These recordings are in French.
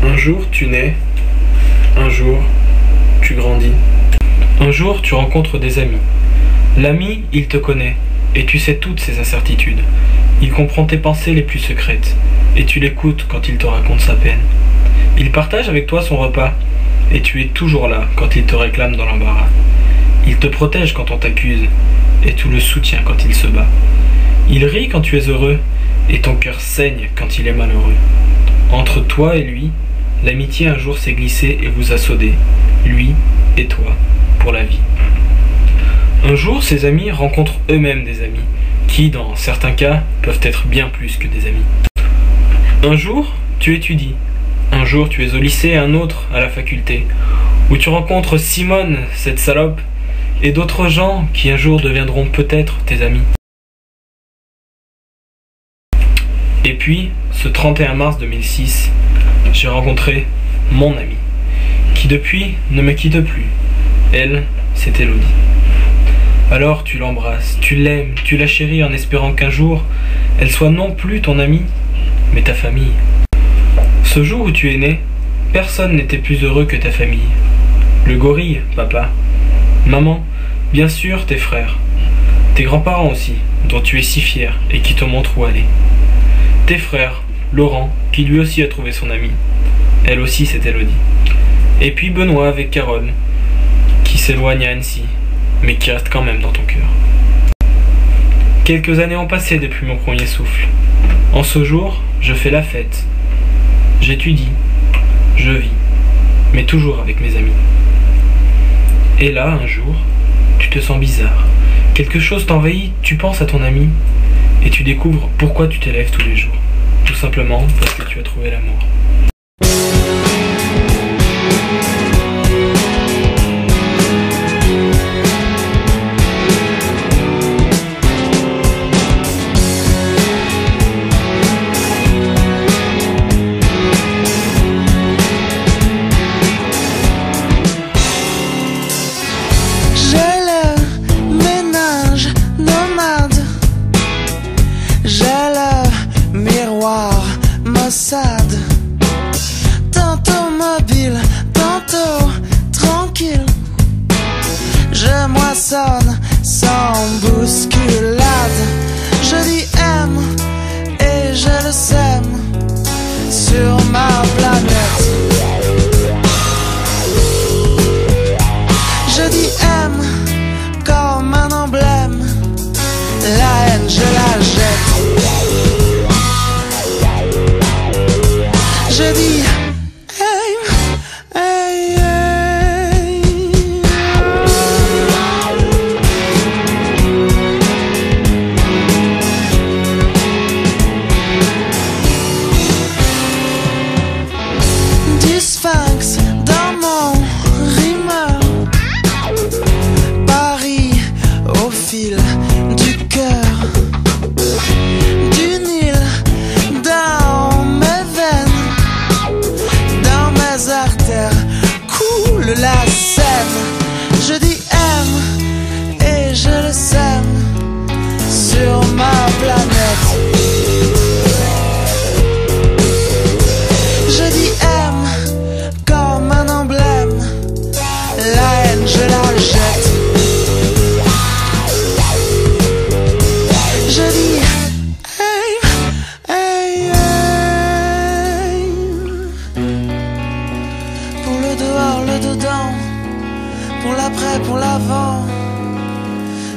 Un jour tu nais, un jour tu grandis. Un jour tu rencontres des amis. L'ami, il te connaît, et tu sais toutes ses incertitudes. Il comprend tes pensées les plus secrètes, et tu l'écoutes quand il te raconte sa peine. Il partage avec toi son repas, et tu es toujours là quand il te réclame dans l'embarras. Il te protège quand on t'accuse, et tu le soutiens quand il se bat. Il rit quand tu es heureux, et ton cœur saigne quand il est malheureux. Entre toi et lui, l'amitié un jour s'est glissée et vous a soudé, lui et toi, pour la vie. Un jour, ses amis rencontrent eux-mêmes des amis, qui, dans certains cas, peuvent être bien plus que des amis. Un jour, tu étudies. Un jour, tu es au lycée, un autre à la faculté, où tu rencontres Simone, cette salope, et d'autres gens qui un jour deviendront peut-être tes amis. Et puis, ce 31 mars 2006, j'ai rencontré mon amie, qui depuis ne me quitte plus. Elle, c'est Elodie. Alors tu l'embrasses, tu l'aimes, tu la chéris en espérant qu'un jour, elle soit non plus ton amie, mais ta famille. Ce jour où tu es né, personne n'était plus heureux que ta famille. Le gorille, papa. Maman, bien sûr tes frères. Tes grands-parents aussi, dont tu es si fier et qui te montrent où aller. Tes frères, Laurent, qui lui aussi a trouvé son amie. Elle aussi, c'est Elodie. Et puis Benoît avec Carole, qui s'éloigne à Annecy, mais qui reste quand même dans ton cœur. Quelques années ont passé depuis mon premier souffle. En ce jour, je fais la fête. J'étudie, je vis, mais toujours avec mes amis. Et là, un jour, tu te sens bizarre. Quelque chose t'envahit, tu penses à ton ami, et tu découvres pourquoi tu t'élèves tous les jours. Tout simplement parce que tu as trouvé l'amour. Tantôt mobile, tantôt tranquille. Je moissonne sans bousculade. Je dis aime et je le sème sur ma planète. Je dis aime comme un emblème. La haine je la jette. Je dis hey, hey, hey. Du sphinx dans mon rimeur, Paris au fil du cœur, du Nil dans mes veines, dans mes artères coule la Seine. Je dis aime et je le sème sur ma planète. Je dis aime comme un emblème. La haine je la jette. Je dis hey, hey, hey. Pour le dehors, le dedans, pour l'après, pour l'avant.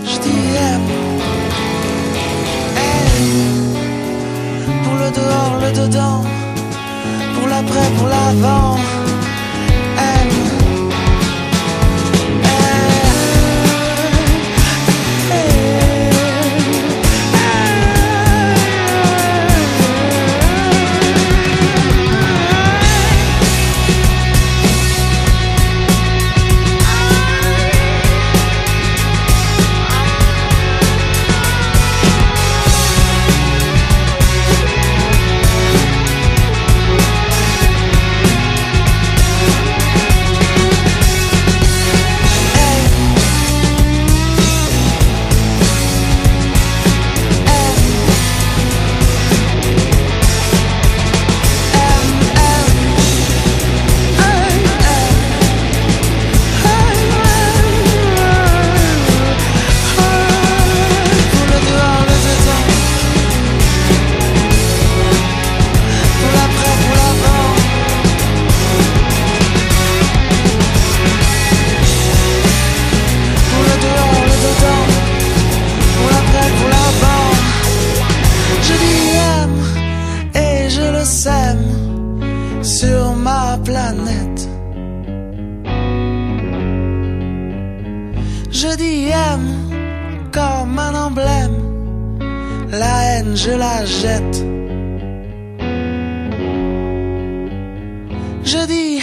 Je dis aime. Hey. Pour le dehors, le dedans, pour l'après, pour l'avant. Aime. se sème sur ma planète. Je dis aime comme un emblème, la haine je la jette. Je dis